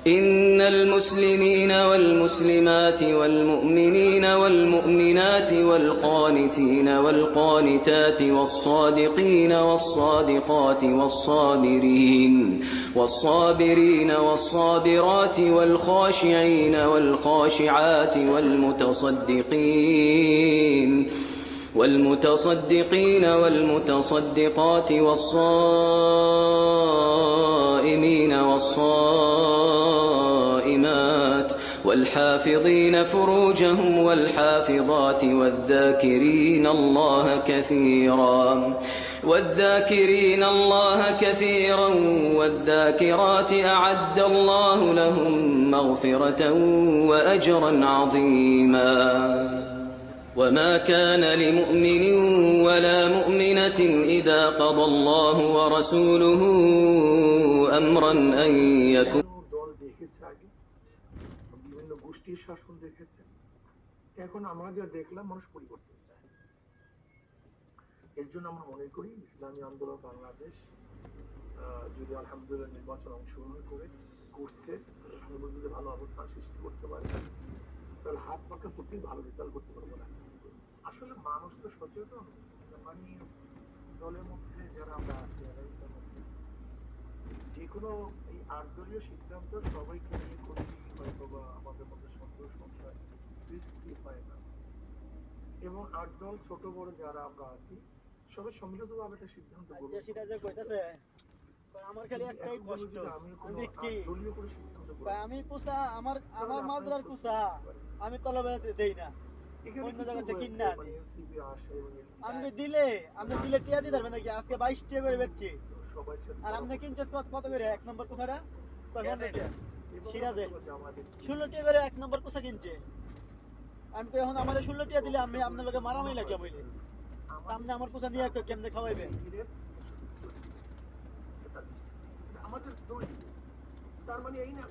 إن المسلمين والمسلمات والمؤمنين والمؤمنات والقانتين والقانتات والصادقين والصادقات والصابرين والصابرات والخاشعين والخاشعات والمتصدقين والمتصدقات والصائمين والصائمات والحافظين فروجهم والحافظات والذاكرين الله كثيرا والذاكرات أعد الله لهم مغفرة وأجرا عظيما وما كان لمؤمن ولا مؤمنة إذا قضى الله ورسوله أمرا أن يكون দল দেখেছে আগে বিভিন্ন গোষ্ঠীর শাসন দেখেছে এখন আমরা যা দেখলাম মানুষ পরিবর্তন চায় এর জন্য আমরা মনে করি ইসলামী আন্দোলন বাংলাদেশ যদি আলহামদুলিল্লাহ নির্বাচন অংশগ্রহণ করছে যদি ভালো অবস্থান সৃষ্টি করতে পারে তাহলে হাত পাকা করতেই ভালো রেজাল্ট করতে পারবো না আসলে মানুষ তো সচেতন মানে দলের মধ্যে যারা আমরা আছি যে কোনো এই ৮ দলীয় সিদ্ধান্ত সবাইকে নিয়ে করতেই হয়তো বা আমাদের মধ্যে সন্দেহ সংশয় সৃষ্টি হয় না এবং ৮ দল ছোট বড় যারা আমরা আছি সবাই সম্মিলিতভাবে একটা সিদ্ধান্ত আমার খালি একটাই কষ্ট আমি কি দলীয় করে সিদ্ধান্ত আমি কুসা আমার মাজরার কুসা আমি তলবে দেই না অন্য জায়গা থেকে কিনা আমি দিলে টিয়া দিতে পারবেন নাকি আজকে 22 টাকা করে বেচছি আর আপনি কিনছেন কত করে এক নম্বর কুসাটা সিরাজে 16 টাকা করে এক নম্বর কুসা কিনছে আমি তো এখন আমার 16 টাকা দিলে আমি আপনার লগে মারামারি লাগলাম হইলে আপনি আমার কুসা নিয়ে কেমনে খাওয়াইবেন আমাদের দড়ি তার মানে এই না 100